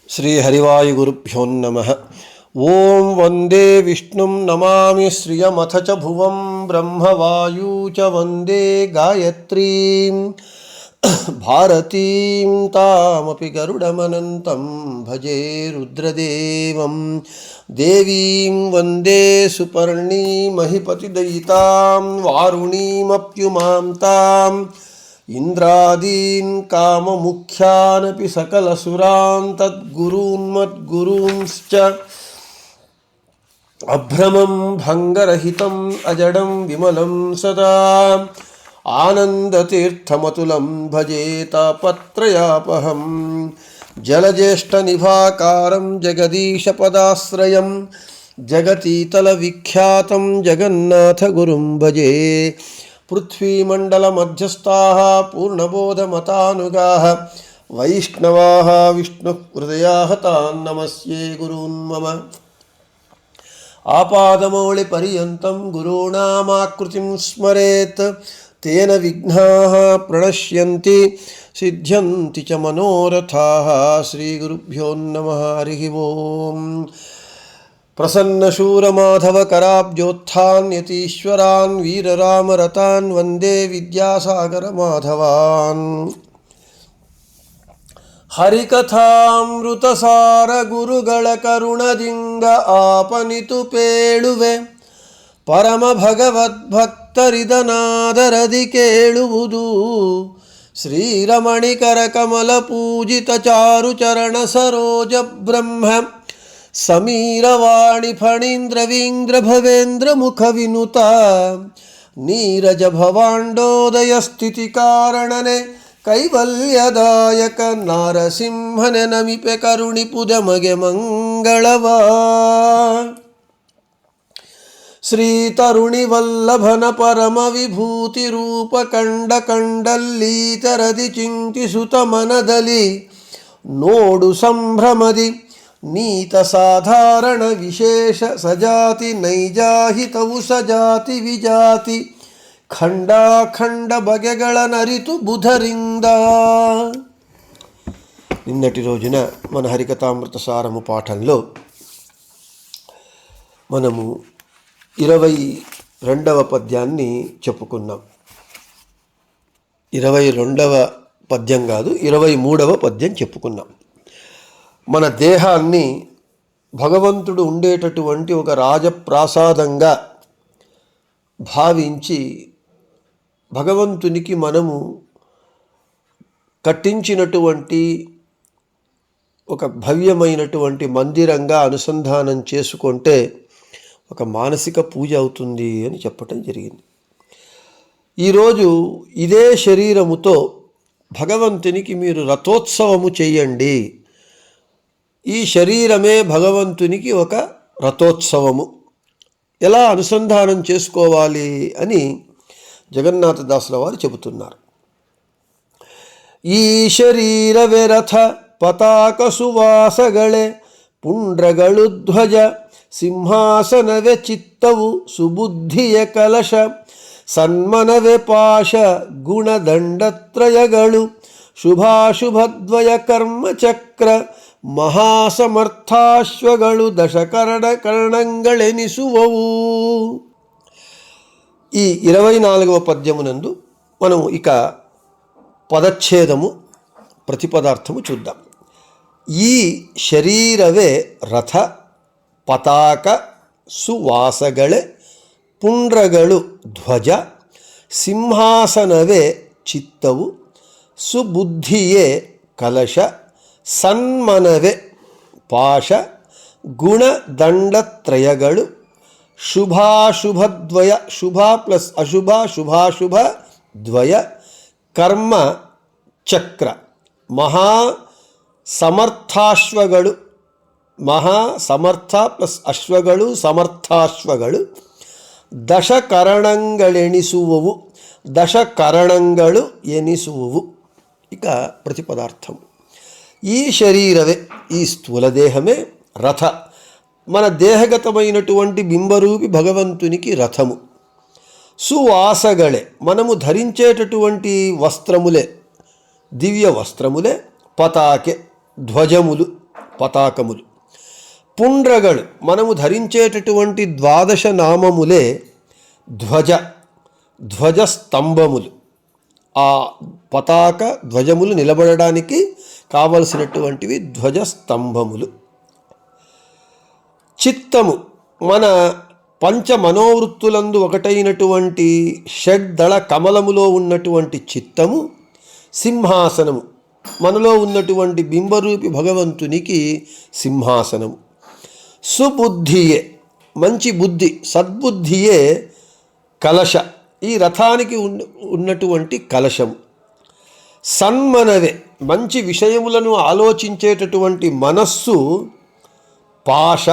श्रीहरिवायुगुरुभ्यो नमः। ओं वंदे विष्णुं नमामि श्रियमथ च भुवं ब्रह्मवायु च वंदे गायत्रीं भारतीं तामपि गरुडमनन्तं भजे रुद्रदेवं देवीं वंदे सुपर्णीमहिपतिदयितां वारुणीमप्युमां ताम् इंद्रादीन् काममुख्यानपि सकलसुरान् तद्गुरून्मद्गुरूंश्च अभ्रमं भङ्गरहितम् अजडं विमलं सदा आनन्दतीर्थमतुलं भजे तापत्रयापहं जलज्येष्ठनिभाकारं जगदीशपदाश्रयं जगतीतलविख्यातं जगन्नाथगुरुं भजे। पृथ्वीमण्डलमध्यस्थाः पूर्णबोधमतानुगाः वैष्णवाः विष्णुहृदयाः तान् नमस्ये गुरून् मम। आपादमौलिपर्यन्तं गुरूणामाकृतिं स्मरेत् तेन विघ्नाः प्रणश्यन्ति सिद्ध्यन्ति च मनोरथाः। श्रीगुरुभ्यो नमः। हरिः ओम्। प्रसन्नशूरमाधवकराब्जोत्थान् यतीश्वरान् वीररामरतान् वन्दे विद्यासागरमाधवान्। हरिकथामृतसार गुरुಗಳ ಕರುಣದಿಂದ ಆಪನಿತು ಪೇಳುವೆ ಪರಮ ಭಗವದ್ಭಕ್ತರಿದನಾದರದಿ ಕೇಳುವುದು ಶ್ರೀರಮಣಿಕರ ಕಮಲ ಪೂಜಿತ ಚಾರು ಚರಣ ಸರೋಜ ಬ್ರಹ್ಮ समीरवाणी फणीन्द्रवीन्द्र भवेन्द्र मुख विनुता नीरज भवांडोदय स्थिति कारणने कैवल्यदायक नारसिंहने नमिपे करुणि पुदಮಗೆ मंगलवा। श्री तरुणि वल्लभन परम विभूति रूप कंड कंडल्लीतरदि चिंतिसुत मनदली नोडु संभ्रमदि नीत साधारण विशेष सजाति नैजाहितवु सजाति विजाति खंडाखंड बಗೆಗಳ ನರಿತು ಬುಧರಿಂದ। నిన్నటి రోజున మన హరికథామృత సారము పాఠంలో మనము 22వ పద్యాన్ని చెప్పుకున్నాం. 22వ పద్యం కాదు, 23వ పద్యం చెప్పుకున్నాం. మన దేహాన్ని భగవంతుడు ఉండేటటువంటి ఒక రాజప్రాసాదంగా భావించి భగవంతునికి మనము కట్టించినటువంటి ఒక భవ్యమైనటువంటి మందిరంగా అనుసంధానం చేసుకుంటే ఒక మానసిక పూజ అవుతుంది అని చెప్పటం జరిగింది. ఈరోజు ఇదే శరీరముతో భగవంతునికి మీరు రథోత్సవము చేయండి. ఈ శరీరమే భగవంతునికి ఒక రథోత్సవము. ఎలా అనుసంధానం చేసుకోవాలి అని జగన్నాథదాసుల వారు చెబుతున్నారు. ఈ శరీరవే రథ పతాక ಸುವಾಸಗಳೇ ಪುಂಡ್ರಗಳು ಧ್ವಜ ಸಿಂಹಾಸನವೇ ಚಿತ್ತವು ಸುಬುದ್ಧಿಯ ಕಲಶ ಸನ್ಮನವೇ ಪಾಶ ಗುಣದಂಡತ್ರಯಗಳು ಶುಭಾಶುಭದ್ವಯ ಕರ್ಮಚಕ್ರ మహాసమర్థాశ్వಗಳು దశకరణకరణంగళెనిసువవు. ఈ 24వ పద్యమునందు మనం ఇక పదచ్ఛేదము ప్రతిపదార్థము చూద్దాం. ఈ శరీరవే రథ పతాక ಸುವಾಸಗಳೇ ಪುಂಡ್ರಗಳು ಧ್ವಜ ಸಿಂಹಾಸನವೇ ಚಿತ್ತವು ಸುಬುದ್ಧಿಯೇ ಕಲಶ ಸನ್ಮನವೇ ಪಾಶ ಗುಣದಂಡತ್ರಯಗಳು ಶುಭಾಶುಭದ್ವಯ ಶುಭ ಪ್ಲಸ್ ಅಶುಭ ಶುಭಾಶುಭ ದ್ವಯ ಕರ್ಮ ಚಕ್ರ ಮಹಾಸಮರ್ಥಾಶ್ವಗಳು ಮಹಾಸಮರ್ಥ ಪ್ಲಸ್ ಅಶ್ವಗಳು ಸಮರ್ಥಾಶ್ವಗಳು ದಶಕರಣಂಗಳೆನಿಸುವವು ದಶಕರಣಂಗಳು ಎನಿಸುವವು. ఇక ప్రతిపదార్థం. ఈ శరీరవే, ఈ స్థూలదేహమే రథ, మన దేహగతమైనటువంటి బింబరూపి భగవంతునికి రథము. సువాసగళే, మనము ధరించేటటువంటి వస్త్రములే, దివ్య వస్త్రములే. పతాకే, ధ్వజములు. పతాకములు. పుండ్రగలు మనము ధరించేటటువంటి 12 నామములే ధ్వజస్తంభములు. ఆ పతాక ధ్వజములు నిలబడడానికి కావలసినటువంటివి ధ్వజస్తంభములు. చిత్తము మన పంచ మనోవృత్తులందు ఒకటైనటువంటి షడ్దళ కమలములో ఉన్నటువంటి చిత్తము. సింహాసనము మనలో ఉన్నటువంటి బింబరూపి భగవంతునికి సింహాసనము. సుబుద్ధియే మంచి బుద్ధి, సద్బుద్ధియే కలశ, ఈ రథానికి ఉన్నటువంటి కలశము. సన్మనవే మంచి విషయములను ఆలోచించేటటువంటి మనస్సు పాశ,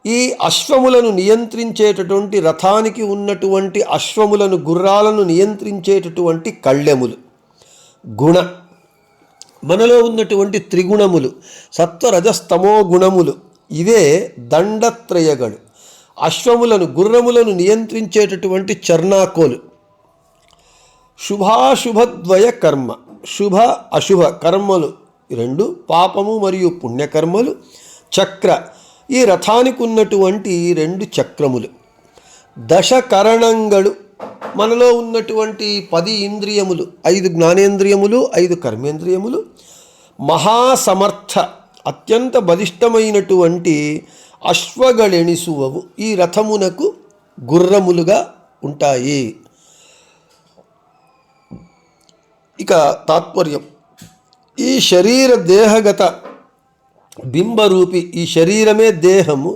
ఈ అశ్వములను నియంత్రించేటటువంటి రథానికి ఉన్నటువంటి అశ్వములను గుర్రాలను నియంత్రించేటటువంటి కళ్ళెములు. గుణ మనలో ఉన్నటువంటి త్రిగుణములు సత్వరజస్తమో గుణములు, ఇవే దండత్రయగలు. అశ్వములను గుర్రములను నియంత్రించేటటువంటి చర్నాకోలు. శుభాశుభద్వయ కర్మ, శుభ అశుభ కర్మలు 2, పాపము మరియు పుణ్యకర్మలు. చక్ర ఈ రథానికి ఉన్నటువంటి 2 చక్రములు. దశకరణంగలు మనలో ఉన్నటువంటి 10 ఇంద్రియములు, 5 జ్ఞానేంద్రియములు, 5 కర్మేంద్రియములు. మహాసమర్థ అత్యంత బలిష్టమైనటువంటి అశ్వగళెణిసువవు, ఈ రథమునకు గుర్రములుగా ఉంటాయి. ఇక తాత్పర్యం, ఈ శరీర దేహగత బింబరూపి, ఈ శరీరమే దేహము,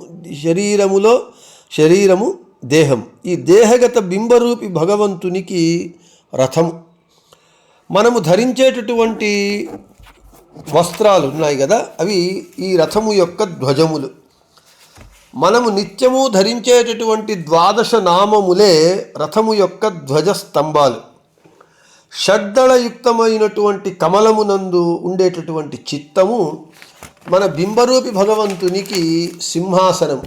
శరీరము దేహం, ఈ దేహగత బింబరూపి భగవంతునికి రథము. మనము ధరించేటటువంటి వస్త్రాలు ఉన్నాయి కదా, అవి ఈ రథము యొక్క ధ్వజములు. మనము నిత్యము ధరించేటటువంటి 12 నామములే రథము యొక్క ధ్వజస్తంభాలు. షడ్దళయుక్తమైనటువంటి కమలమునందు ఉండేటటువంటి చిత్తము మన బింబరూపి భగవంతునికి సింహాసనం.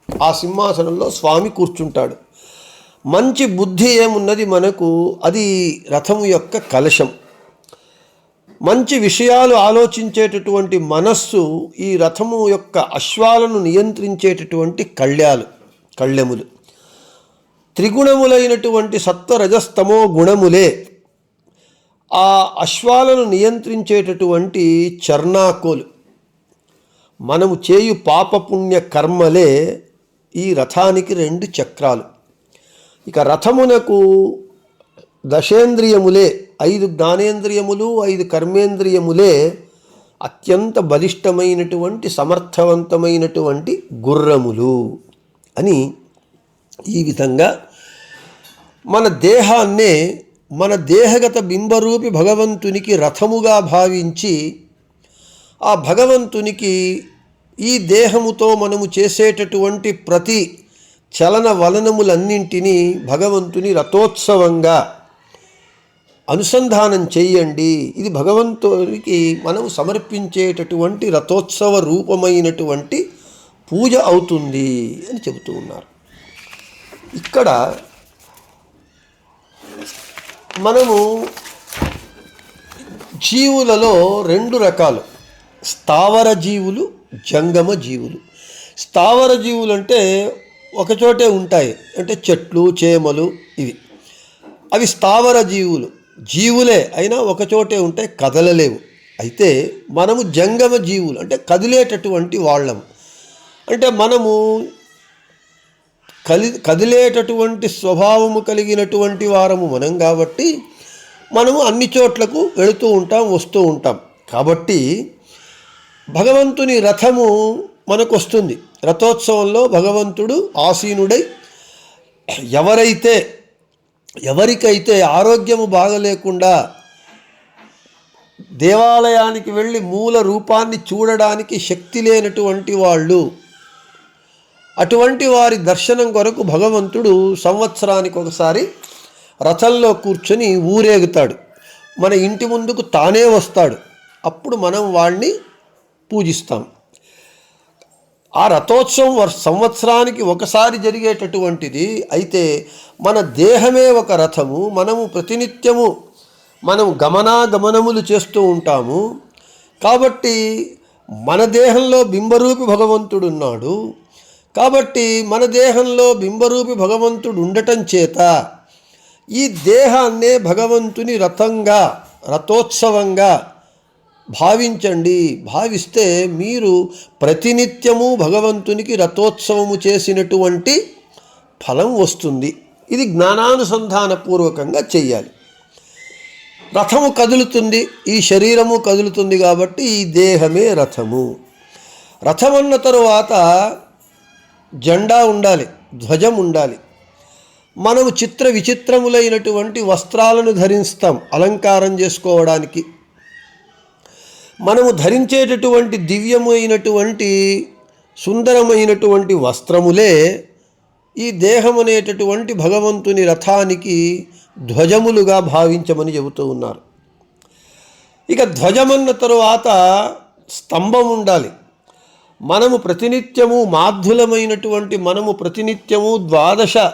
ఆ సింహాసనంలో స్వామి కూర్చుంటాడు. మంచి బుద్ధి ఏమున్నది మనకు, అది రథము యొక్క కలశం. మంచి విషయాలు ఆలోచించేటటువంటి మనస్సు ఈ రథము యొక్క అశ్వాలను నియంత్రించేటటువంటి కళ్ళెములు. త్రిగుణములైనటువంటి సత్వరజస్తమో గుణములే ఆ అశ్వాలను నియంత్రించేటటువంటి చర్నాకోలు. మనము చేయు పాపపుణ్య కర్మలే ఈ రథానికి 2 చక్రాలు. ఇక రథమునకు దశేంద్రియములే, 5 జ్ఞానేంద్రియములు, 5 కర్మేంద్రియములే అత్యంత బలిష్టమైనటువంటి సమర్థవంతమైనటువంటి గుర్రములు అని ఈ విధంగా మన దేహాన్నే మన దేహగత బింబరూపి భగవంతునికి రథముగా భావించి ఆ భగవంతునికి ఈ దేహముతో మనము చేసేటటువంటి ప్రతి చలన వలనములన్నింటినీ భగవంతుని రథోత్సవంగా అనుసంధానం చేయండి. ఇది భగవంతునికి మనం సమర్పించేటటువంటి రథోత్సవ రూపమైనటువంటి పూజ అవుతుంది అని చెబుతూ ఉన్నారు. ఇక్కడ మనము జీవులలో 2 రకాలు, స్థావర జీవులు, జంగమ జీవులు. స్థావర జీవులు అంటే ఒకచోటే ఉంటాయి, అంటే చెట్లు చేమలు ఇవి, అవి స్థావర జీవులే అయినా ఒకచోటే ఉంటాయి, కదలలేవు. అయితే మనము జంగమ జీవులు అంటే కదిలేటటువంటి వాళ్ళము. అంటే మనము కదిలేటటువంటి స్వభావము కలిగినటువంటి వారము మనం కాబట్టి మనము అన్ని చోట్లకు వెళుతూ ఉంటాం, వస్తూ ఉంటాం. కాబట్టి భగవంతుని రథము మనకు వస్తుంది. రథోత్సవంలో భగవంతుడు ఆసీనుడై ఎవరికైతే ఆరోగ్యము బాగలేకుండా దేవాలయానికి వెళ్ళి మూల రూపాన్ని చూడడానికి శక్తి లేనటువంటి వాళ్ళు, అటువంటి వారి దర్శనం కొరకు భగవంతుడు సంవత్సరానికి ఒకసారి రథంలో కూర్చొని ఊరేగుతాడు. మన ఇంటి ముందుకు తానే వస్తాడు. అప్పుడు మనం వాణ్ణి పూజిస్తాం. ఆ రథోత్సవం సంవత్సరానికి ఒకసారి జరిగేటటువంటిది. అయితే మన దేహమే ఒక రథము. మనము ప్రతినిత్యము గమనాగమనములు చేస్తూ ఉంటాము. కాబట్టి మన దేహంలో బింబరూపి భగవంతుడున్నాడు. కాబట్టి మన దేహంలో బింబరూపి భగవంతుడు ఉండటం చేత ఈ దేహాన్నే భగవంతుని రథోత్సవంగా భావించండి. భావిస్తే మీరు ప్రతినిత్యము భగవంతునికి రథోత్సవము చేసినటువంటి ఫలం వస్తుంది. ఇది జ్ఞానానుసంధానపూర్వకంగా చెయ్యాలి. రథము కదులుతుంది, ఈ శరీరము కదులుతుంది కాబట్టి ఈ దేహమే రథము. రథం అన్న తరువాత జెండా ఉండాలి, ధ్వజం ఉండాలి. మనము చిత్ర విచిత్రములైనటువంటి వస్త్రాలను ధరిస్తాం అలంకారం చేసుకోవడానికి. మనము ధరించేటటువంటి దివ్యమైనటువంటి సుందరమైనటువంటి వస్త్రములే ఈ దేహం అనేటటువంటి భగవంతుని రథానికి ధ్వజములుగా భావించమని చెబుతూ ఉన్నారు. ఇక ధ్వజమన్న తరువాత స్తంభం ఉండాలి. మనము ప్రతినిత్యము మాధ్యులమైనటువంటి మనము ప్రతినిత్యము 12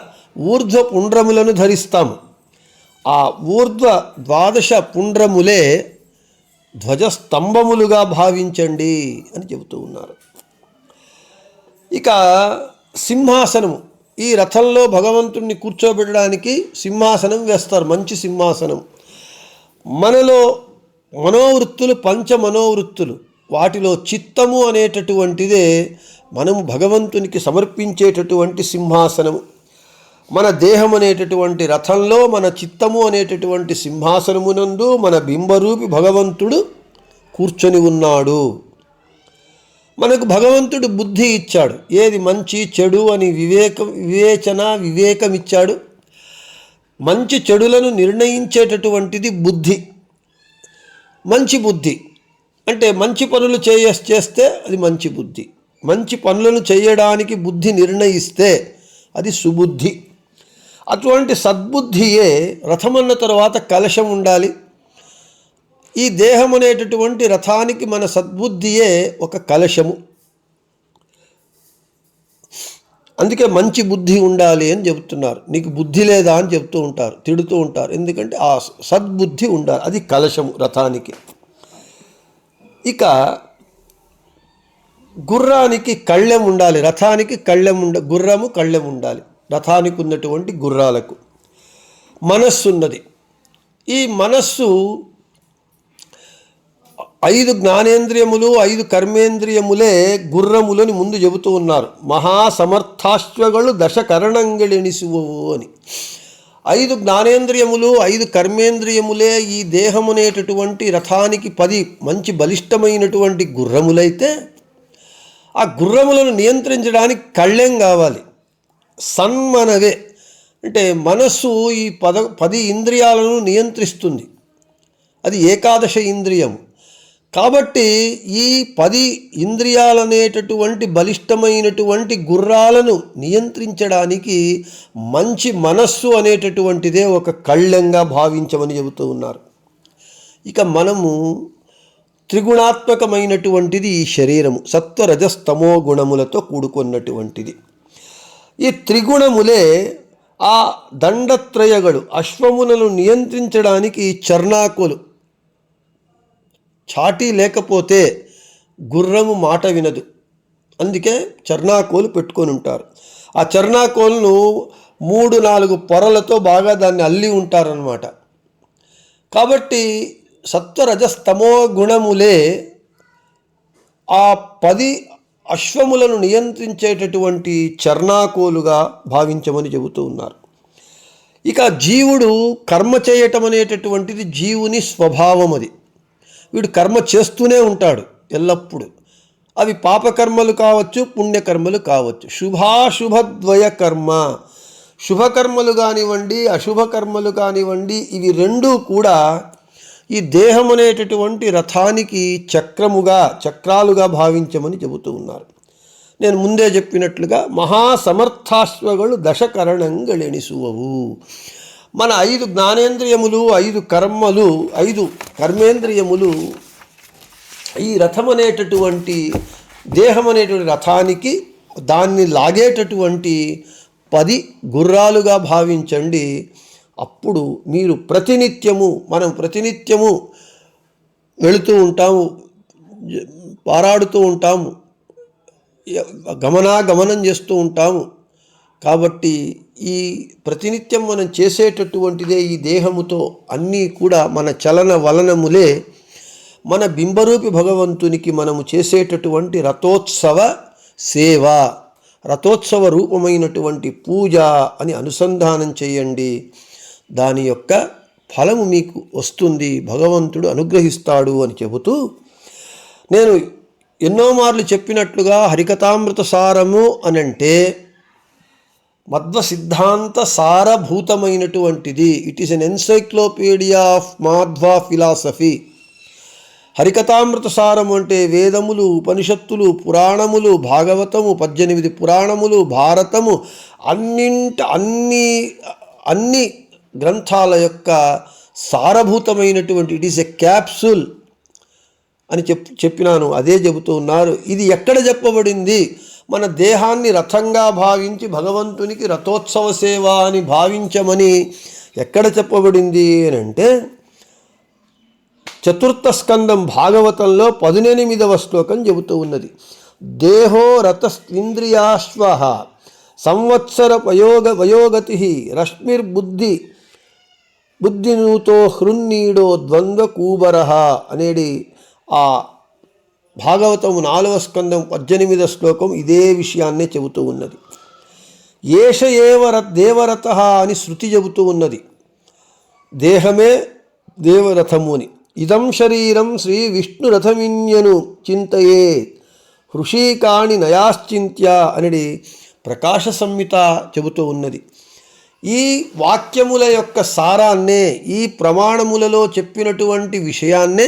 ఊర్ధ్వ పుండ్రములను ధరిస్తాము. ఆ ఊర్ధ్వ 12 పుండ్రములే ధ్వజస్తంభములుగా భావించండి అని చెబుతూ ఉన్నారు. ఇక సింహాసనము, ఈ రథంలో భగవంతుణ్ణి కూర్చోబెట్టడానికి సింహాసనం వేస్తారు, మంచి సింహాసనం. మనలో మనోవృత్తులు, పంచమనోవృత్తులు, వాటిలో చిత్తము అనేటటువంటిదే మనము భగవంతునికి సమర్పించేటటువంటి సింహాసనము. మన దేహం అనేటటువంటి రథంలో మన చిత్తము అనేటటువంటి సింహాసనమునందు మన బింబరూపి భగవంతుడు కూర్చొని ఉన్నాడు. మనకు భగవంతుడు బుద్ధి ఇచ్చాడు, ఏది మంచి చెడు అని వివేకం ఇచ్చాడు. మంచి చెడులను నిర్ణయించేటటువంటిది బుద్ధి. మంచి బుద్ధి అంటే మంచి పనులు చేస్తే అది మంచి బుద్ధి. మంచి పనులను చేయడానికి బుద్ధి నిర్ణయిస్తే అది సుబుద్ధి. అటువంటి సద్బుద్ధియే రథమన్న తర్వాత కలశం ఉండాలి. ఈ దేహం అనేటటువంటి రథానికి మన సద్బుద్ధియే ఒక కలశము. అందుకే మంచి బుద్ధి ఉండాలి అని చెబుతున్నారు. నీకు బుద్ధి లేదా అని చెప్తూ ఉంటారు, తిడుతూ ఉంటారు. ఎందుకంటే ఆ సద్బుద్ధి ఉండాలి, అది కలశము రథానికి. ఇక గుర్రానికి కళ్ళెం ఉండాలి, రథానికి గుర్రము కళ్ళెం ఉండాలి. రథానికి ఉన్నటువంటి గుర్రాలకు మనస్సు ఉన్నది. ఈ మనస్సు 5 జ్ఞానేంద్రియములు 5 కర్మేంద్రియములే గుర్రములని ముందు చెబుతూ ఉన్నారు. మహాసమర్థాశ్వಗಳು 10 కరణంగళెనిసువవు అని. 5 జ్ఞానేంద్రియములు 5 కర్మేంద్రియములే ఈ దేహమునేటటువంటి రథానికి 10 మంచి బలిష్టమైనటువంటి గుర్రములైతే ఆ గుర్రములను నియంత్రించడానికి కళ్ళెం కావాలి. సన్మనవే అంటే మనస్సు ఈ 10 ఇంద్రియాలను నియంత్రిస్తుంది, అది ఏకాదశ ఇంద్రియం. కాబట్టి ఈ 10 ఇంద్రియాలనేటటువంటి బలిష్టమైనటువంటి గుర్రాలను నియంత్రించడానికి మంచి మనస్సు అనేటటువంటిదే ఒక కళ్ళెంగా భావించమని చెబుతూ ఉన్నారు. ఇక మనము త్రిగుణాత్మకమైనటువంటిది ఈ శరీరము, సత్వరజస్తమో గుణములతో కూడుకున్నటువంటిది. ఈ త్రిగుణములే ఆ దండత్రయಗಳು అశ్వములను నియంత్రించడానికి చర్నాకోలు. చాటి లేకపోతే గుర్రము మాట వినదు, అందుకే చర్నాకోలు పెట్టుకొని ఉంటారు. ఆ చర్నాకోలును 3-4 పొరలతో బాగా దాన్ని అల్లి ఉంటారన్నమాట. కాబట్టి సత్వరజస్తమో గుణములే ఆ 10 అశ్వములను నియంత్రించేటటువంటి చర్నాకోలుగా భావించమని చెబుతూ ఉన్నారు. ఇక జీవుడు కర్మ చేయటం అనేటటువంటిది జీవుని స్వభావం. అది వీడు కర్మ చేస్తూనే ఉంటాడు ఎల్లప్పుడూ. అవి పాపకర్మలు కావచ్చు, పుణ్యకర్మలు కావచ్చు. శుభాశుభద్వయ కర్మ, శుభకర్మలు కానివ్వండి అశుభకర్మలు కానివ్వండి, ఇవి రెండూ కూడా ఈ దేహం అనేటటువంటి రథానికి చక్రాలుగా భావించమని చెబుతూ ఉన్నారు. నేను ముందే చెప్పినట్లుగా మహాసమర్థాశ్వಗಳು 10 కరణంగళెనిసువవు. మన 5 జ్ఞానేంద్రియములు 5 కర్మలు 5 కర్మేంద్రియములు ఈ రథం అనేటటువంటి దేహం అనేటువంటి రథానికి దాన్ని లాగేటటువంటి 10 గుర్రాలుగా భావించండి. అప్పుడు మీరు మనం ప్రతినిత్యము వెళుతూ ఉంటాము పారాడుతూ ఉంటాము, గమనాగమనం చేస్తూ ఉంటాము. కాబట్టి ఈ ప్రతినిత్యం మనం చేసేటటువంటిదే ఈ దేహముతో అన్నీ కూడా మన చలన వలనములే మన బింబరూపి భగవంతునికి మనము చేసేటటువంటి రథోత్సవ సేవ, రథోత్సవ రూపమైనటువంటి పూజ అని అనుసంధానం చేయండి. దాని యొక్క ఫలము మీకు వస్తుంది, భగవంతుడు అనుగ్రహిస్తాడు అని చెబుతూ, నేను ఎన్నో మార్లు చెప్పినట్లుగా హరికథామృత సారము అనంటే మధ్వ సిద్ధాంత సారభూతమైనటువంటిది. It is an encyclopedia of Madhva philosophy. Harikathamrita Sara అంటే వేదములు, ఉపనిషత్తులు, పురాణములు, భాగవతము, 18 పురాణములు, భారతము, అన్ని గ్రంథాల యొక్క సారభూతమైనటువంటి, ఇట్ ఈస్ ఎ క్యాప్సూల్ అని చెప్పినాను. అదే చెబుతూ ఉన్నారు. ఇది ఎక్కడ చెప్పబడింది? మన దేహాన్ని రథంగా భావించి భగవంతునికి రథోత్సవ సేవ అని భావించమని ఎక్కడ చెప్పబడింది అని అంటే, చతుర్థ స్కందం భాగవతంలో 18వ శ్లోకం చెబుతూ ఉన్నది. దేహో రథస్త్రింద్రియాశ్వ సంవత్సర వయోగతి బుద్ధినూతో హృన్నీడో ద్వంద్వ కూబర అనేది ఆ భాగవతం 4వ స్కందం 18వ శ్లోకం ఇదే విషయాన్నే చెబుతూ ఉన్నది. ఏష ఏవ దేవరథ అని శృతి చెబుతూ ఉన్నది. దేహమే దేవరథము అని. ఇదం శరీరం శ్రీ విష్ణురథమిన్యను చింతయే హృషీకాణి నయాశ్చింత్య అనేది ప్రకాశ సంహిత చెబుతూ ఉన్నది. ఈ వాక్యముల యొక్క సారాన్నే, ఈ ప్రమాణములలో చెప్పినటువంటి విషయాన్నే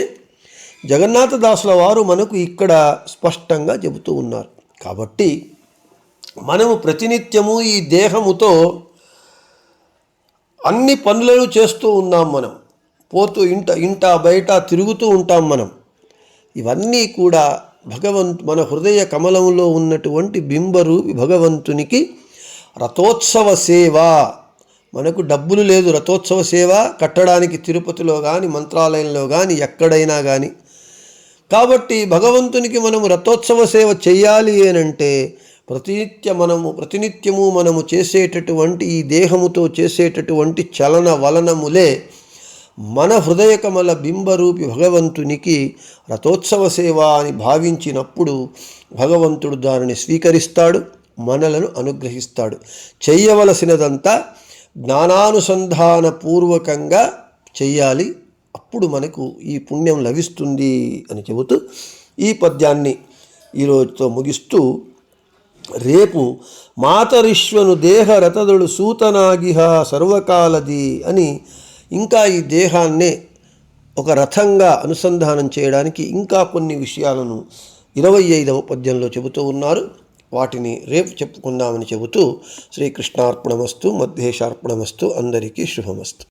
జగన్నాథదాసుల వారు మనకు ఇక్కడ స్పష్టంగా చెబుతూ ఉన్నారు. కాబట్టి మనము ప్రతినిత్యము ఈ దేహముతో అన్ని పనులను చేస్తూ ఉన్నాం. మనం పోతూ ఇంట బయట తిరుగుతూ ఉంటాం. మనం ఇవన్నీ కూడా మన హృదయ కమలంలో ఉన్నటువంటి బింబరూపి భగవంతునికి రథోత్సవ సేవ. మనకు డబ్బులు లేదు రథోత్సవ సేవ కట్టడానికి, తిరుపతిలో కానీ మంత్రాలయంలో కానీ ఎక్కడైనా కానీ. కాబట్టి భగవంతునికి మనము రథోత్సవ సేవ చేయాలి అనంటే ప్రతినిత్యము మనము చేసేటటువంటి ఈ దేహముతో చేసేటటువంటి చలన వలనములే మన హృదయ కమల బింబరూపి భగవంతునికి రథోత్సవ సేవ అని భావించినప్పుడు భగవంతుడు దానిని స్వీకరిస్తాడు, మనలను అనుగ్రహిస్తాడు. చెయ్యవలసినదంతా జ్ఞానానుసంధాన పూర్వకంగా చెయ్యాలి. అప్పుడు మనకు ఈ పుణ్యం లభిస్తుంది అని చెబుతూ ఈ పద్యాన్ని ఈరోజుతో ముగిస్తూ, రేపు మాతరిశ్వను దేహ రథదుడు సూతనాగిహ సర్వకాలది అని ఇంకా ఈ దేహాన్నే ఒక రథంగా అనుసంధానం చేయడానికి ఇంకా కొన్ని విషయాలను 25వ పద్యంలో చెబుతూ ఉన్నారు. వాటిని రేపు చెప్పుకుందామని చెబుతూ శ్రీకృష్ణార్పణమస్తు, మధ్యేశార్పణమస్తు. అందరికీ శుభమస్తు.